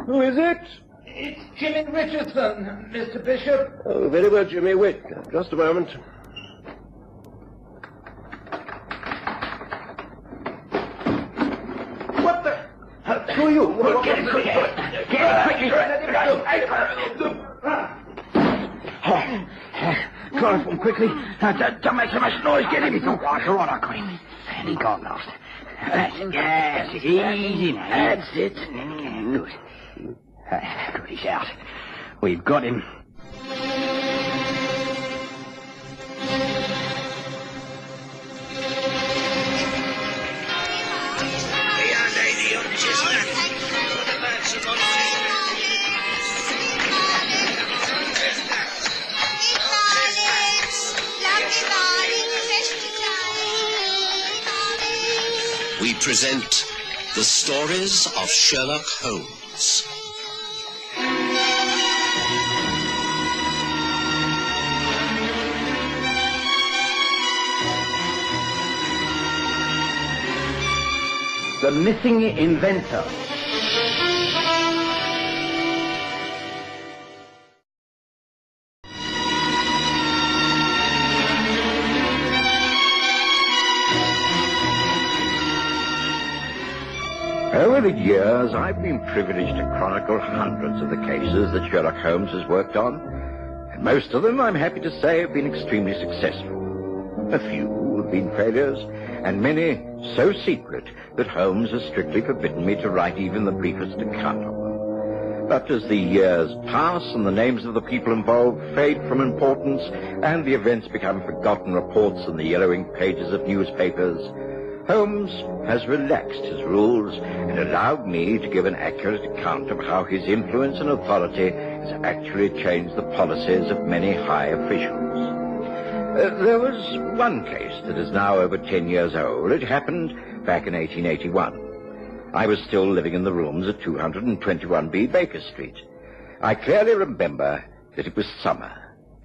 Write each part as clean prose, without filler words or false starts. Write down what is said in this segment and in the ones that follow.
Who is it? It's Jimmy Richardson, Mr. Bishop. Oh, very well, Jimmy. Wait just a moment. What the... Who are you? Get him quickly. Chloroform, quickly. Don't make so much noise. Get him. It's all right, I got him. And he got lost. Yes, easy now. That's it. Good. Good, he's out. We've got him. We present the stories of Sherlock Holmes. The Missing Inventor. Over the years, I've been privileged to chronicle hundreds of the cases that Sherlock Holmes has worked on, and most of them, I'm happy to say, have been extremely successful. A few have been failures, and many so secret that Holmes has strictly forbidden me to write even the briefest account of them. But as the years pass and the names of the people involved fade from importance, and the events become forgotten reports in the yellowing pages of newspapers, Holmes has relaxed his rules and allowed me to give an accurate account of how his influence and authority has actually changed the policies of many high officials. There was one case that is now over 10 years old. It happened back in 1881. I was still living in the rooms at 221B Baker Street. I clearly remember that it was summer,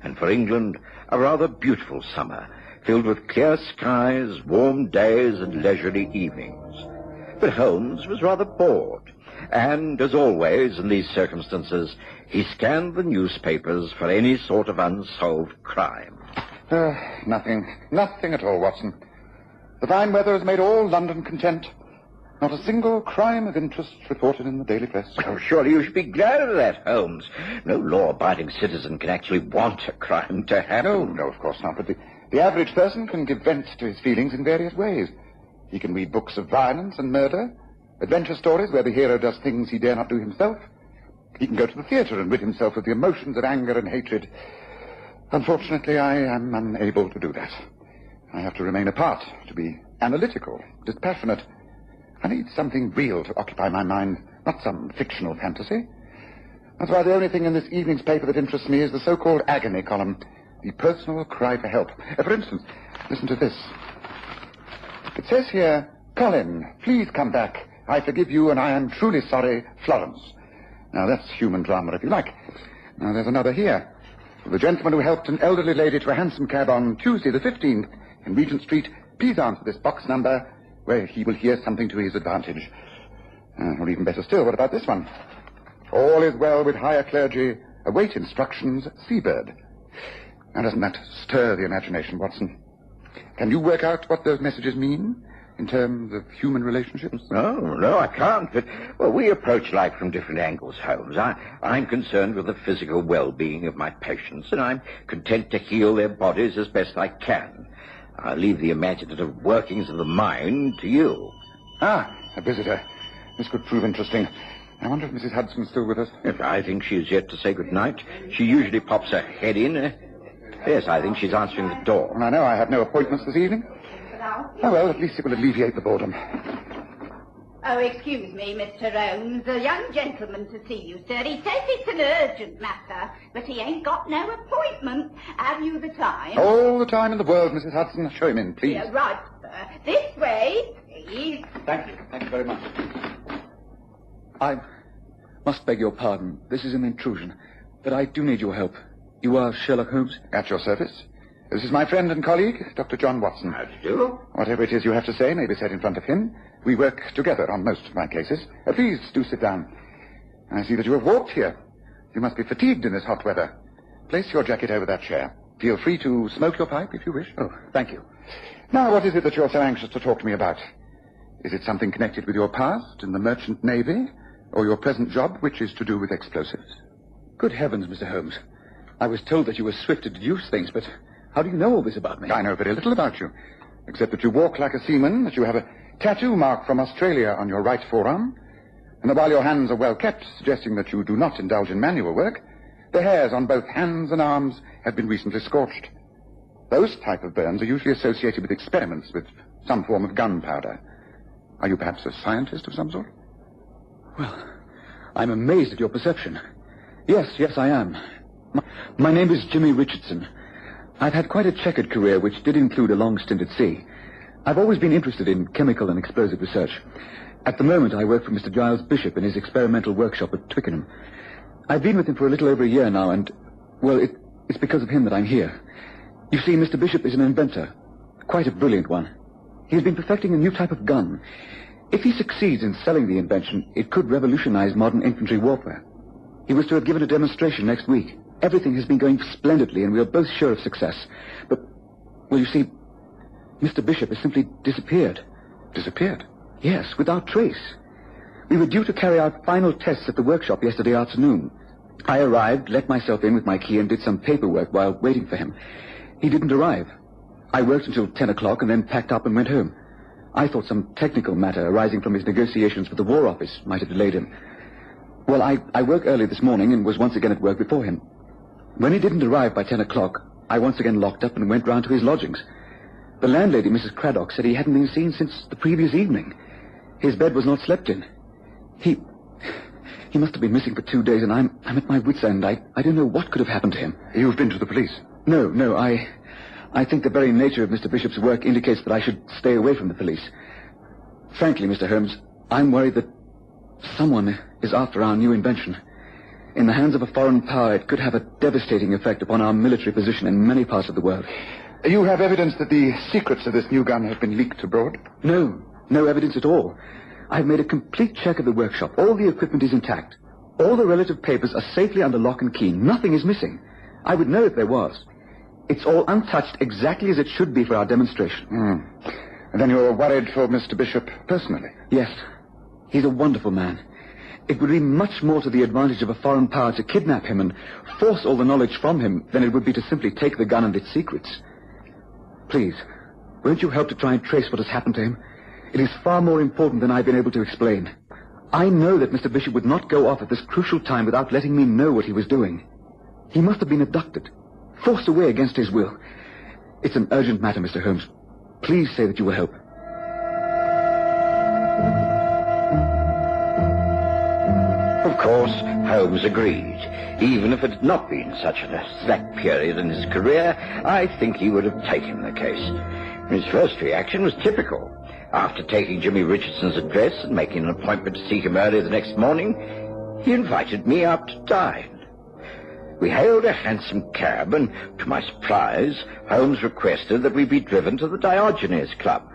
and for England, a rather beautiful summer, filled with clear skies, warm days, and leisurely evenings. But Holmes was rather bored, and, as always in these circumstances, he scanned the newspapers for any sort of unsolved crime. Nothing at all, Watson. The fine weather has made all London content. Not a single crime of interest reported in the daily press. Oh, surely you should be glad of that, Holmes. No law-abiding citizen can actually want a crime to happen. No, of course not, but the average person can give vent to his feelings in various ways. He can read books of violence and murder, adventure stories where the hero does things he dare not do himself. He can go to the theatre and rid himself of the emotions of anger and hatred. Unfortunately, I am unable to do that. I have to remain apart, to be analytical, dispassionate. I need something real to occupy my mind, not some fictional fantasy. That's why the only thing in this evening's paper that interests me is the so-called agony column, the personal cry for help. For instance, listen to this. It says here, "Colin, please come back. I forgive you and I am truly sorry, Florence." Now, that's human drama, if you like. Now, there's another here. The gentleman who helped an elderly lady to a hansom cab on Tuesday the 15th in Regent Street, please answer this box number where he will hear something to his advantage. Or even better still, what about this one? "All is well with higher clergy. Await instructions, Seabird." Now, doesn't that stir the imagination, Watson? Can you work out what those messages mean in terms of human relationships? No, I can't. But, well, we approach life from different angles, Holmes. I'm concerned with the physical well-being of my patients, and I'm content to heal their bodies as best I can. I leave the imaginative workings of the mind to you. A visitor. This could prove interesting. I wonder if Mrs. Hudson's still with us. If I think she's yet to say goodnight. She usually pops her head in. Yes, I think she's answering the door. Well, I know I have no appointments this evening. Oh, well, at least it will alleviate the boredom. Oh, excuse me, Mr. Holmes. A young gentleman to see you, sir. He says it's an urgent matter, but he ain't got no appointment. Have you the time? All the time in the world, Mrs. Hudson. Show him in, please. Yeah, right, sir. This way, please. Thank you. Thank you very much. I must beg your pardon. This is an intrusion, but I do need your help. You are Sherlock Holmes? At your service. This is my friend and colleague, Dr. John Watson. How do you do? Whatever it is you have to say may be said in front of him. We work together on most of my cases. Please do sit down. I see that you have walked here. You must be fatigued in this hot weather. Place your jacket over that chair. Feel free to smoke your pipe if you wish. Oh, thank you. Now, what is it that you're so anxious to talk to me about? Is it something connected with your past in the merchant navy, or your present job, which is to do with explosives? Good heavens, Mr. Holmes. I was told that you were swift to deduce things, but how do you know all this about me? I know very little about you, except that you walk like a seaman, that you have a tattoo mark from Australia on your right forearm, and that while your hands are well kept, suggesting that you do not indulge in manual work, the hairs on both hands and arms have been recently scorched. Those type of burns are usually associated with experiments with some form of gunpowder. Are you perhaps a scientist of some sort? Well, I'm amazed at your perception. Yes, I am. My name is Jimmy Richardson. I've had quite a checkered career, which did include a long stint at sea. I've always been interested in chemical and explosive research. At the moment, I work for Mr. Giles Bishop in his experimental workshop at Twickenham. I've been with him for a little over a year now, and, well, it's because of him that I'm here. You see, Mr. Bishop is an inventor, quite a brilliant one. He's been perfecting a new type of gun. If he succeeds in selling the invention, it could revolutionize modern infantry warfare. He was to have given a demonstration next week. Everything has been going splendidly, and we are both sure of success. But, well, you see, Mr. Bishop has simply disappeared. Disappeared? Yes, without trace. We were due to carry out final tests at the workshop yesterday afternoon. I arrived, let myself in with my key, and did some paperwork while waiting for him. He didn't arrive. I worked until 10 o'clock and then packed up and went home. I thought some technical matter arising from his negotiations with the War Office might have delayed him. Well, I woke early this morning and was once again at work before him. When he didn't arrive by 10 o'clock, I once again locked up and went round to his lodgings. The landlady, Mrs. Craddock, said he hadn't been seen since the previous evening. His bed was not slept in. He must have been missing for 2 days, and I'm at my wit's end. I don't know what could have happened to him. You've been to the police? No, I think the very nature of Mr. Bishop's work indicates that I should stay away from the police. Frankly, Mr. Holmes, I'm worried that someone is after our new invention. In the hands of a foreign power, it could have a devastating effect upon our military position in many parts of the world. You have evidence that the secrets of this new gun have been leaked abroad? No evidence at all. I've made a complete check of the workshop. All the equipment is intact. All the relative papers are safely under lock and key. Nothing is missing. I would know if there was. It's all untouched exactly as it should be for our demonstration. And then you're worried for Mr. Bishop personally? Yes. He's a wonderful man. It would be much more to the advantage of a foreign power to kidnap him and force all the knowledge from him than it would be to simply take the gun and its secrets. Please, won't you help to try and trace what has happened to him? It is far more important than I've been able to explain. I know that Mr. Bishop would not go off at this crucial time without letting me know what he was doing. He must have been abducted, forced away against his will. It's an urgent matter, Mr. Holmes. Please say that you will help. Of course, Holmes agreed. Even if it had not been such a slack period in his career, I think he would have taken the case. His first reaction was typical. After taking Jimmy Richardson's address and making an appointment to see him early the next morning, he invited me out to dine. We hailed a hansom cab, and to my surprise, Holmes requested that we be driven to the Diogenes Club.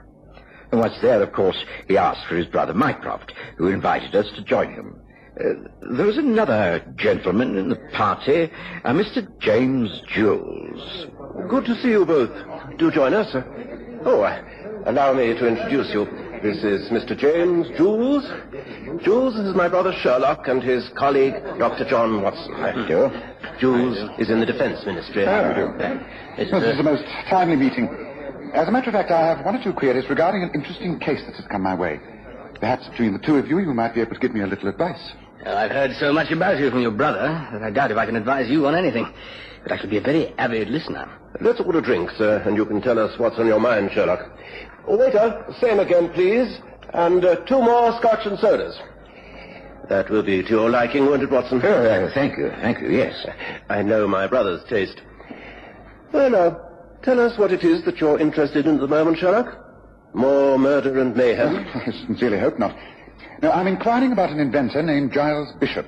And once there, of course, he asked for his brother Mycroft, who invited us to join him. There was another gentleman in the party, Mr. James Jules. Good to see you both. Do join us. Allow me to introduce you. This is Mr. James Jules. Jules is my brother Sherlock and his colleague, Dr. John Watson. How do you do? Jules is in the Defense Ministry. How do you do? This is a most timely meeting. As a matter of fact, I have one or two queries regarding an interesting case that has come my way. Perhaps between the two of you, you might be able to give me a little advice. I've heard so much about you from your brother that I doubt if I can advise you on anything. But I should be a very avid listener. Let's order drinks, and you can tell us what's on your mind, Sherlock. Waiter, same again, please. And 2 more scotch and sodas. That will be to your liking, won't it, Watson? Thank you, yes. I know my brother's taste. Well, now, tell us what it is that you're interested in at the moment, Sherlock. More murder and mayhem? I sincerely hope not. No, I'm inquiring about an inventor named Giles Bishop.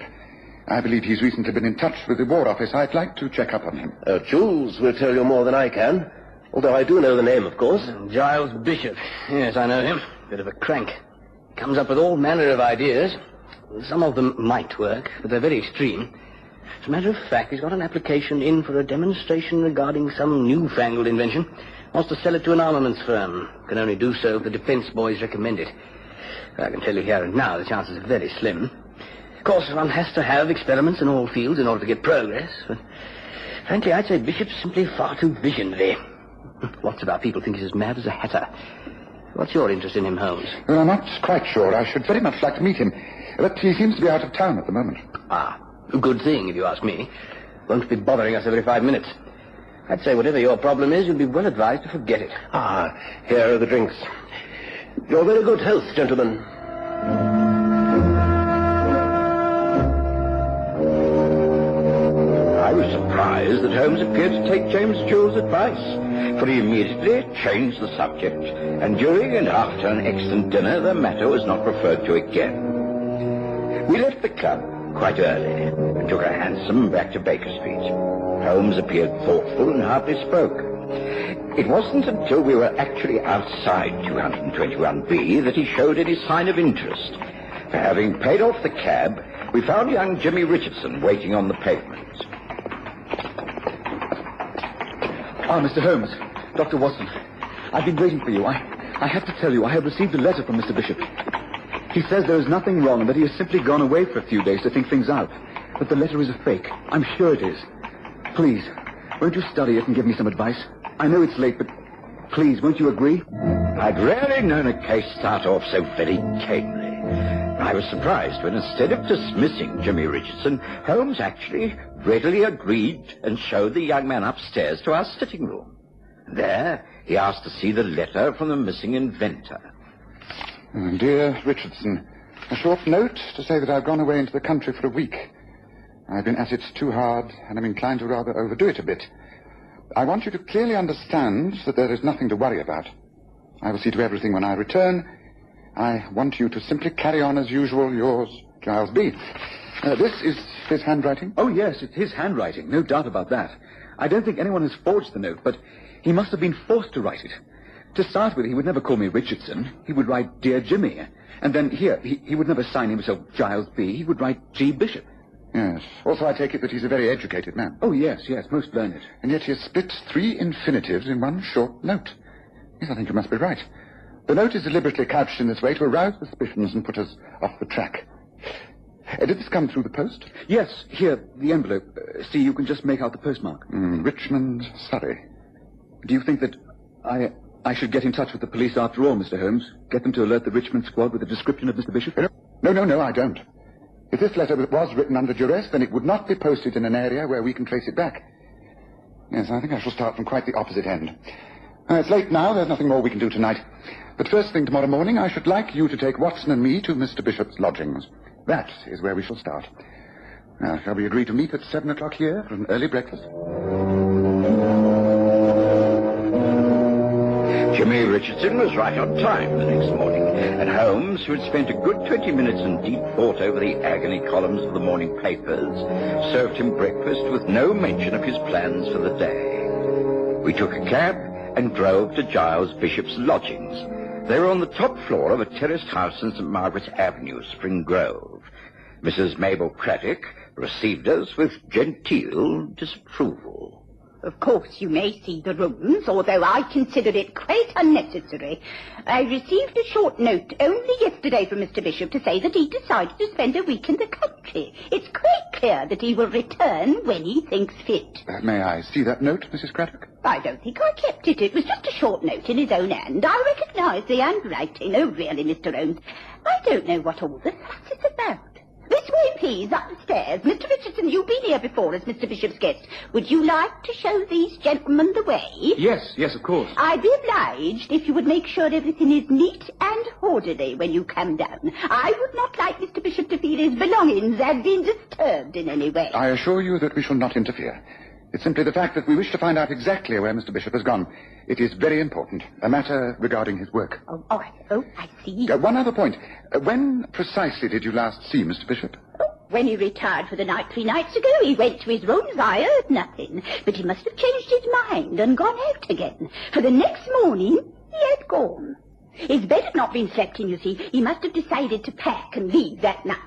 I believe he's recently been in touch with the War Office. I'd like to check up on him. Jules will tell you more than I can. Although I do know the name, of course. Giles Bishop. Yes, I know him. Bit of a crank. Comes up with all manner of ideas. some of them might work, but they're very extreme. As a matter of fact, he's got an application in for a demonstration regarding some newfangled invention. Wants to sell it to an armaments firm. Can only do so if the defense boys recommend it. I can tell you here and now the chances are very slim. Of course, one has to have experiments in all fields in order to get progress. But frankly, I'd say Bishop's simply far too visionary. Lots of our people think he's as mad as a hatter. What's your interest in him, Holmes? Well, I'm not quite sure. I should very much like to meet him. But he seems to be out of town at the moment. Ah, a good thing, if you ask me. Won't be bothering us every 5 minutes. I'd say whatever your problem is, you'd be well advised to forget it. Ah, here are the drinks. Your very good health, gentlemen. I was surprised that Holmes appeared to take James Jewell's advice, for he immediately changed the subject, and during and after an excellent dinner, the matter was not referred to again. We left the club quite early and took a hansom back to Baker Street. Holmes appeared thoughtful and hardly spoke. It wasn't until we were actually outside 221B that he showed any sign of interest. For having paid off the cab, we found young Jimmy Richardson waiting on the pavement. Ah, Mr. Holmes, Dr. Watson, I've been waiting for you. I have to tell you, I have received a letter from Mr. Bishop. He says there is nothing wrong, that he has simply gone away for a few days to think things out. But the letter is a fake. I'm sure it is. Please, won't you study it and give me some advice? I know it's late, but please, won't you agree? I'd rarely known a case start off so very tamely. I was surprised when, instead of dismissing Jimmy Richardson, Holmes actually readily agreed and showed the young man upstairs to our sitting room. There, he asked to see the letter from the missing inventor. Oh, dear Richardson, a short note to say that I've gone away into the country for a week. I've been at it too hard, and I'm inclined to rather overdo it a bit. I want you to clearly understand that there is nothing to worry about. I will see to everything when I return. I want you to simply carry on as usual. Yours, Giles B. This is his handwriting? Oh, yes, it's his handwriting. No doubt about that. I don't think anyone has forged the note, but he must have been forced to write it. To start with, he would never call me Richardson. He would write Dear Jimmy. And then here, he would never sign himself Giles B. He would write G. Bishop. Yes. Also, I take it that he's a very educated man. Oh, yes, most learned. And yet he has split 3 infinitives in one short note. Yes, I think you must be right. The note is deliberately couched in this way to arouse suspicions and put us off the track. Did this come through the post? Yes, here, the envelope. See, you can just make out the postmark. Richmond, Surrey. Do you think that I should get in touch with the police after all, Mr. Holmes? Get them to alert the Richmond squad with a description of Mr. Bishop? No, I don't. If this letter was written under duress, then it would not be posted in an area where we can trace it back. Yes, I think I shall start from quite the opposite end. It's late now. There's nothing more we can do tonight. But first thing tomorrow morning, I should like you to take Watson and me to Mr. Bishop's lodgings. That is where we shall start. Now, shall we agree to meet at 7 o'clock here for an early breakfast? Jimmy Richardson was right on time the next morning, and Holmes, who had spent a good 20 minutes in deep thought over the agony columns of the morning papers, served him breakfast with no mention of his plans for the day. We took a cab and drove to Giles Bishop's lodgings. They were on the top floor of a terraced house in St. Margaret's Avenue, Spring Grove. Mrs. Mabel Craddock received us with genteel disapproval. Of course, you may see the rooms, although I consider it quite unnecessary. I received a short note only yesterday from Mr. Bishop to say that he decided to spend a week in the country. It's quite clear that he will return when he thinks fit. May I see that note, Mrs. Craddock? I don't think I kept it. It was just a short note in his own hand. I recognise the handwriting. Oh, really, Mr. Holmes, I don't know what all the fuss is about. This way, please, up the stairs. Mr. Richardson, you've been here before as Mr. Bishop's guest. Would you like to show these gentlemen the way? Yes, of course. I'd be obliged if you would make sure everything is neat and orderly when you come down. I would not like Mr. Bishop to feel his belongings had been disturbed in any way. I assure you that we shall not interfere. It's simply the fact that we wish to find out exactly where Mr. Bishop has gone. It is very important, a matter regarding his work. Oh, I see. One other point. When precisely did you last see Mr. Bishop? When he retired for the night 3 nights ago, he went to his rooms. I heard nothing. But he must have changed his mind and gone out again. For the next morning, he had gone. His bed had not been slept in, you see. He must have decided to pack and leave that night.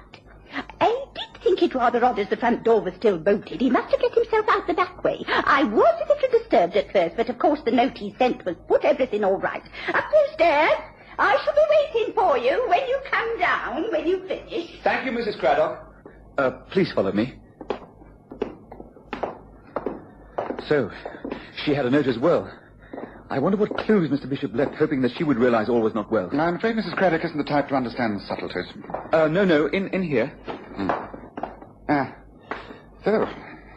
it rather odd as the front door was still bolted. He must have let himself out the back way. I was a little disturbed at first, but of course the note he sent was put everything all right. Up those stairs. I shall be waiting for you when you come down, when you finish. Thank you, Mrs. Craddock. Please follow me. So, she had a note as well. I wonder what clues Mr. Bishop left, hoping that she would realize all was not well. I'm afraid Mrs. Craddock isn't the type to understand subtleties. No, in here.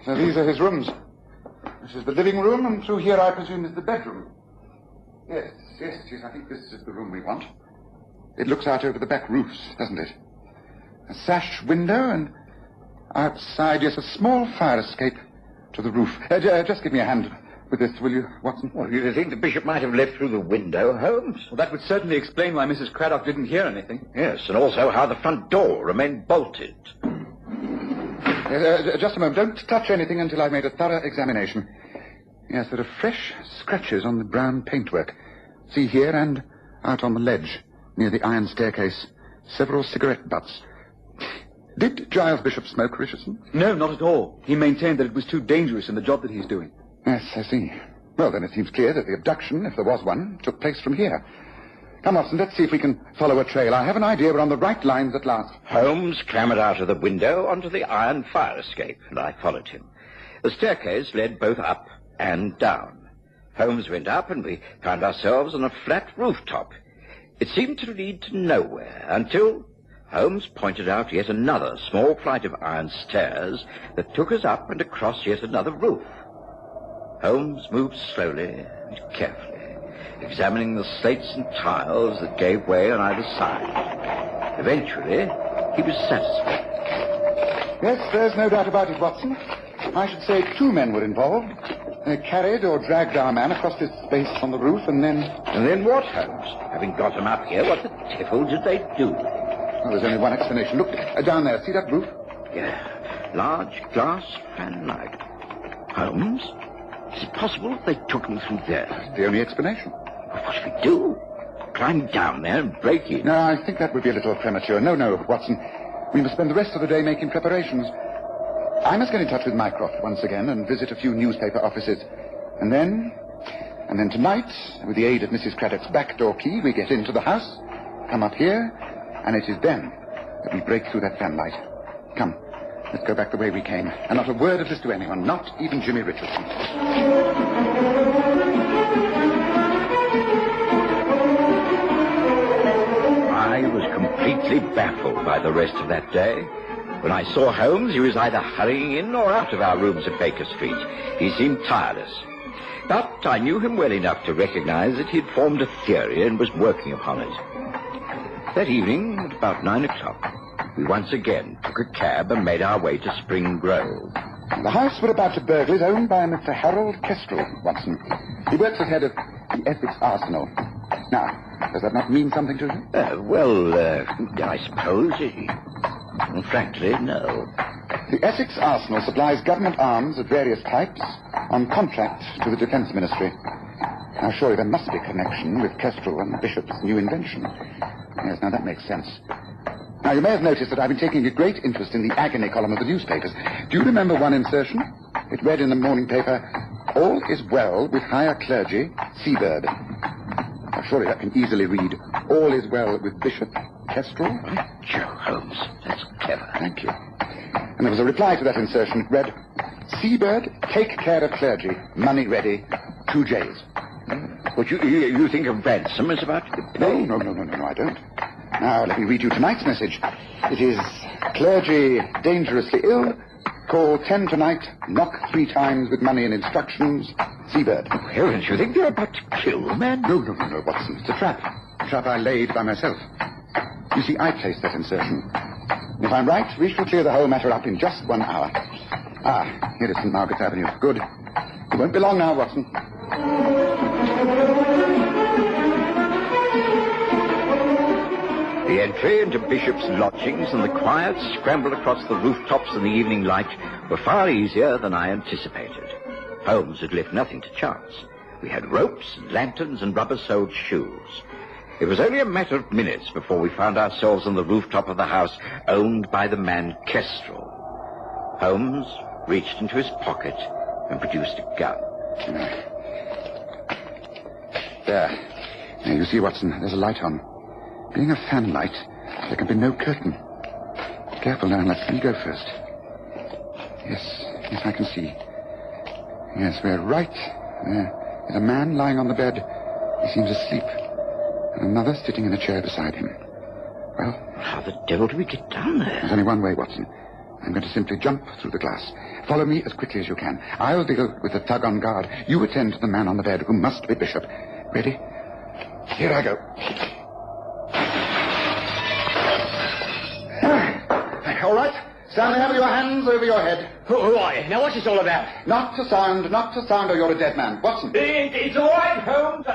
So these are his rooms. This is the living room, and through here, I presume, is the bedroom. Yes, I think this is the room we want. It looks out over the back roofs, doesn't it? A sash window, and outside, yes, a small fire escape to the roof. Just give me a hand with this, will you, Watson? Well, you think the bishop might have left through the window, Holmes? Well, that would certainly explain why Mrs. Craddock didn't hear anything. Yes, and also how the front door remained bolted. Just a moment. Don't touch anything until I've made a thorough examination. Yes, there are fresh scratches on the brown paintwork. See here and out on the ledge, near the iron staircase. Several cigarette butts. Did Giles Bishop smoke, Richardson? No, not at all. He maintained that it was too dangerous in the job that he's doing. Yes, I see. Well, then it seems clear that the abduction, if there was one, took place from here. Come, Watson, let's see if we can follow a trail. I have an idea we're on the right lines at last. Holmes clambered out of the window onto the iron fire escape, and I followed him. The staircase led both up and down. Holmes went up, and we found ourselves on a flat rooftop. It seemed to lead to nowhere until Holmes pointed out yet another small flight of iron stairs that took us up and across yet another roof. Holmes moved slowly and carefully, examining the slates and tiles that gave way on either side. Eventually, he was satisfied. Yes, there's no doubt about it, Watson. I should say 2 men were involved. They carried or dragged our man across this space on the roof, and then... And then what, Holmes? Having got him up here, what the devil did they do? Well, there's only one explanation. Look, down there. See that roof? Yeah, large glass fanlight. Holmes? Is it possible that they took me through there? That's the only explanation. Well, what should we do? Climb down there and break in? No, I think that would be a little premature. No, Watson. We must spend the rest of the day making preparations. I must get in touch with Mycroft once again and visit a few newspaper offices. And then tonight, with the aid of Mrs. Craddock's back door key, we get into the house, come up here, and it is then that we break through that fanlight. Come, let's go back the way we came. And not a word of this to anyone, not even Jimmy Richardson. I was completely baffled by the rest of that day. When I saw Holmes, he was either hurrying in or out of our rooms at Baker Street. He seemed tireless. But I knew him well enough to recognize that he'd formed a theory and was working upon it. That evening, at about 9 o'clock, we once again took a cab and made our way to Spring Grove. The house we're about to burgle is owned by Mr. Harold Kestrel, Watson. He works as head of the Essex Arsenal. Now, does that not mean something to you? I suppose frankly, no. The Essex Arsenal supplies government arms of various types on contract to the Defence Ministry. Now, surely there must be a connection with Kestrel and the Bishop's new invention. Yes, now that makes sense. Now, you may have noticed that I've been taking a great interest in the agony column of the newspapers. Do you remember one insertion? It read in the morning paper, "All is well with higher clergy, Seabird." Now, surely that can easily read, "All is well with Bishop Kestrel." By Joe, Holmes, that's clever. Thank you. And there was a reply to that insertion. It read, "Seabird, take care of clergy, money ready, 2 J's. But you think a ransom is about to be paid? No, I don't. Now, let me read you tonight's message. It is, "Clergy dangerously ill. Call 10 tonight. Knock 3 times with money and instructions. Seabird." Oh, heavens, you think they're about to kill a man? No, Watson. It's a trap. A trap I laid by myself. You see, I placed that insertion. If I'm right, we shall clear the whole matter up in just 1 hour. Here is St. Margaret's Avenue. Good. It won't be long now, Watson. The entry into Bishop's lodgings and the quiet scramble across the rooftops in the evening light were far easier than I anticipated. Holmes had left nothing to chance. We had ropes, lanterns, and rubber-soled shoes. It was only a matter of minutes before we found ourselves on the rooftop of the house owned by the man Kestrel. Holmes reached into his pocket and produced a gun. There. Now, you see, Watson, there's a light on. Being a fan light, there can be no curtain. Careful now, let me go first. Yes, I can see. Yes, we're right. There's a man lying on the bed. He seems asleep. And another sitting in a chair beside him. Well? How the devil do we get down there? There's only one way, Watson. I'm going to simply jump through the glass. Follow me as quickly as you can. I'll deal with the thug on guard. You attend to the man on the bed, who must be Bishop. Ready? Here I go. All right. Stand there with your hands over your head. Who are you? Now, what's this all about? Not to sound, or you're a dead man. Watson. It's all right, Holmes.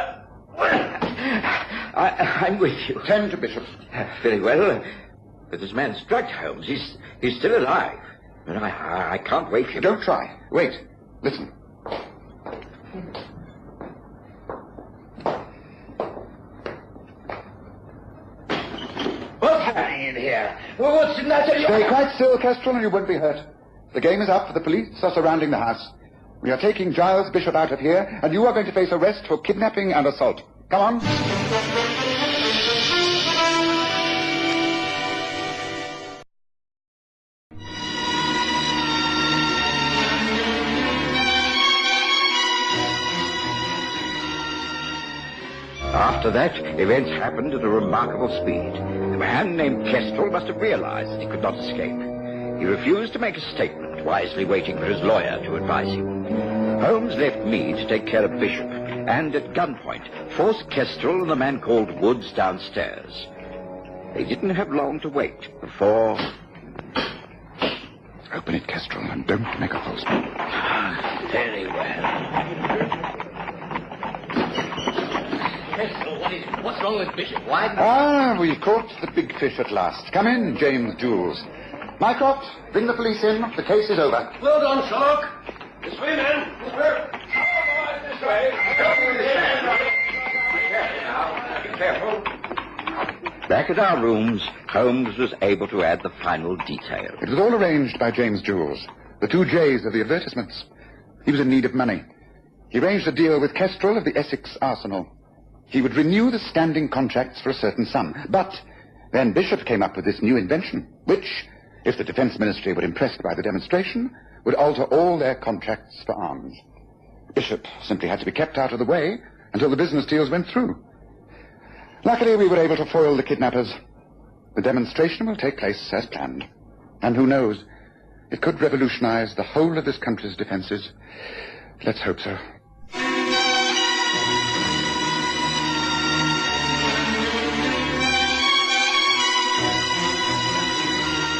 I'm with you. Tend to Bishop. Very well. But this man's drugged, Holmes. He's still alive. And I can't wake him. Don't try. Wait. Listen. What's happening in here? What's the matter? Stay quite still, Kestrel, and you won't be hurt. The game is up. The police are surrounding the house. We are taking Giles Bishop out of here, and you are going to face arrest for kidnapping and assault. Come on. After that, events happened at a remarkable speed. The man named Kestrel must have realized that he could not escape. He refused to make a statement, wisely waiting for his lawyer to advise him. Holmes left me to take care of Bishop, and at gunpoint, forced Kestrel and a man called Woods downstairs. They didn't have long to wait before... Open it, Kestrel, and don't make a false move. Very well. Kestrel, what's wrong with Bishop? Why? We've caught the big fish at last. Come in, James Jules. Mycroft, bring the police in. The case is over. Well done, Sherlock. This way, man. This way. This way. Be careful. Back at our rooms, Holmes was able to add the final detail. It was all arranged by James Jules, the 2 J's of the advertisements. He was in need of money. He arranged a deal with Kestrel of the Essex Arsenal. He would renew the standing contracts for a certain sum. But then Bishop came up with this new invention, which, if the Defense Ministry were impressed by the demonstration, would alter all their contracts for arms. Bishop simply had to be kept out of the way until the business deals went through. Luckily, we were able to foil the kidnappers. The demonstration will take place as planned. And who knows, it could revolutionize the whole of this country's defenses. Let's hope so.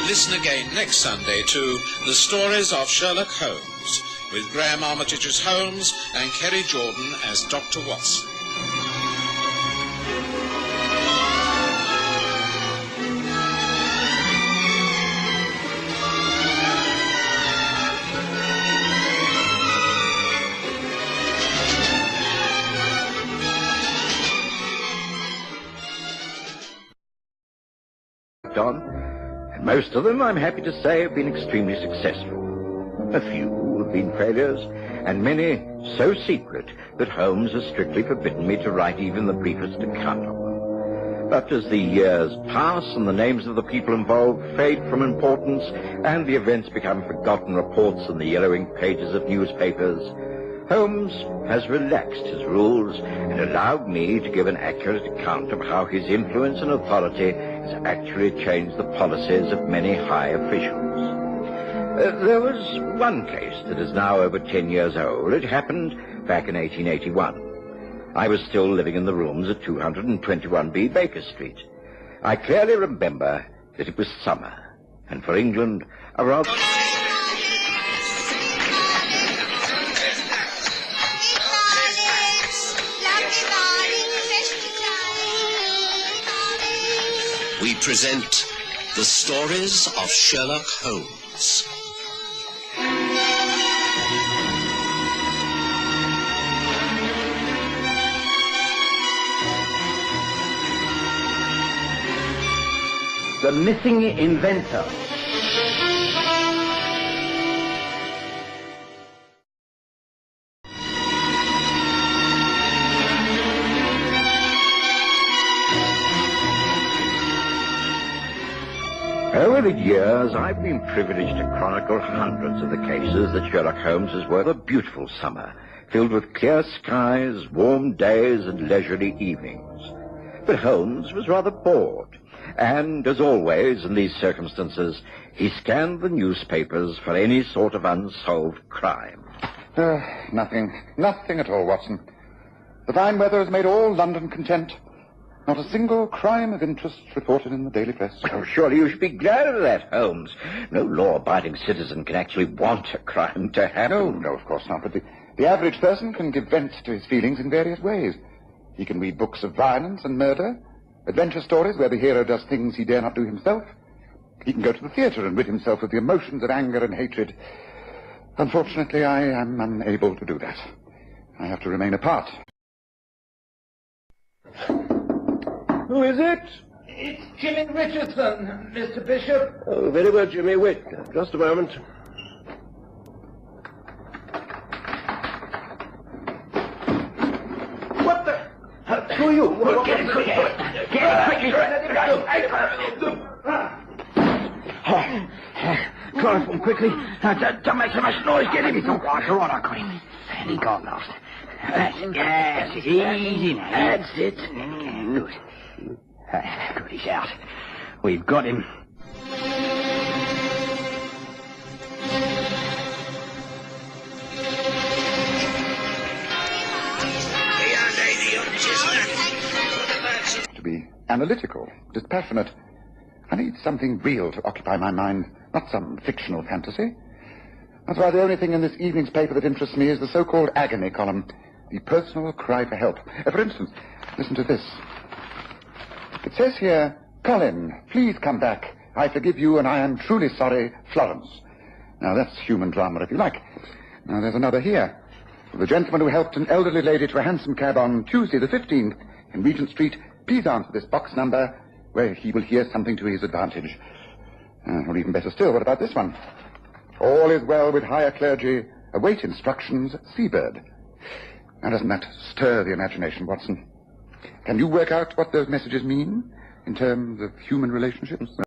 Listen again next Sunday to The Stories of Sherlock Holmes, with Graham Armitage as Holmes and Kerry Jordan as Dr. Watson. And most of them, I'm happy to say, have been extremely successful. A few have been failures, and many so secret that Holmes has strictly forbidden me to write even the briefest account of them. But as the years pass and the names of the people involved fade from importance and the events become forgotten reports in the yellow ink pages of newspapers, Holmes has relaxed his rules and allowed me to give an accurate account of how his influence and authority has actually changed the policies of many high officials. There was one case that is now over 10 years old. It happened back in 1881. I was still living in the rooms at 221B Baker Street. I clearly remember that it was summer, and for England, a rather... We present The Stories of Sherlock Holmes. The Missing Inventor. Over the years, I've been privileged to chronicle hundreds of the cases that Sherlock Holmes has worked. A beautiful summer, filled with clear skies, warm days, and leisurely evenings. But Holmes was rather bored, and, as always in these circumstances, he scanned the newspapers for any sort of unsolved crime. Nothing at all, Watson. The fine weather has made all London content. Not a single crime of interest reported in the daily press. Oh, surely you should be glad of that, Holmes. No law-abiding citizen can actually want a crime to happen. No, of course not. But the average person can give vent to his feelings in various ways. He can read books of violence and murder, adventure stories where the hero does things he dare not do himself. He can go to the theatre and rid himself of the emotions of anger and hatred. Unfortunately, I am unable to do that. I have to remain apart. Who is it? It's Jimmy Richardson, Mr. Bishop. Oh, very well, Jimmy. Wait just a moment. What the... Who are you? Get it quickly. Chloroform quickly. Don't make so much noise. Get him. It's all right, I got him. And he got lost. Yes, easy now. That's it. Good. Good, he's out. We've got him. To be analytical, dispassionate. I need something real to occupy my mind, not some fictional fantasy. That's why the only thing in this evening's paper that interests me is the so-called agony column, the personal cry for help. For instance, listen to this. It says here, "Colin, please come back. I forgive you and I am truly sorry, Florence." Now, that's human drama, if you like. Now, there's another here. The gentleman who helped an elderly lady to a hansom cab on Tuesday the 15th in Regent Street, please answer this box number where he will hear something to his advantage. Or even better still, what about this one? "All is well with higher clergy. Await instructions, Seabird." Now, doesn't that stir the imagination, Watson? Can you work out what those messages mean in terms of human relationships?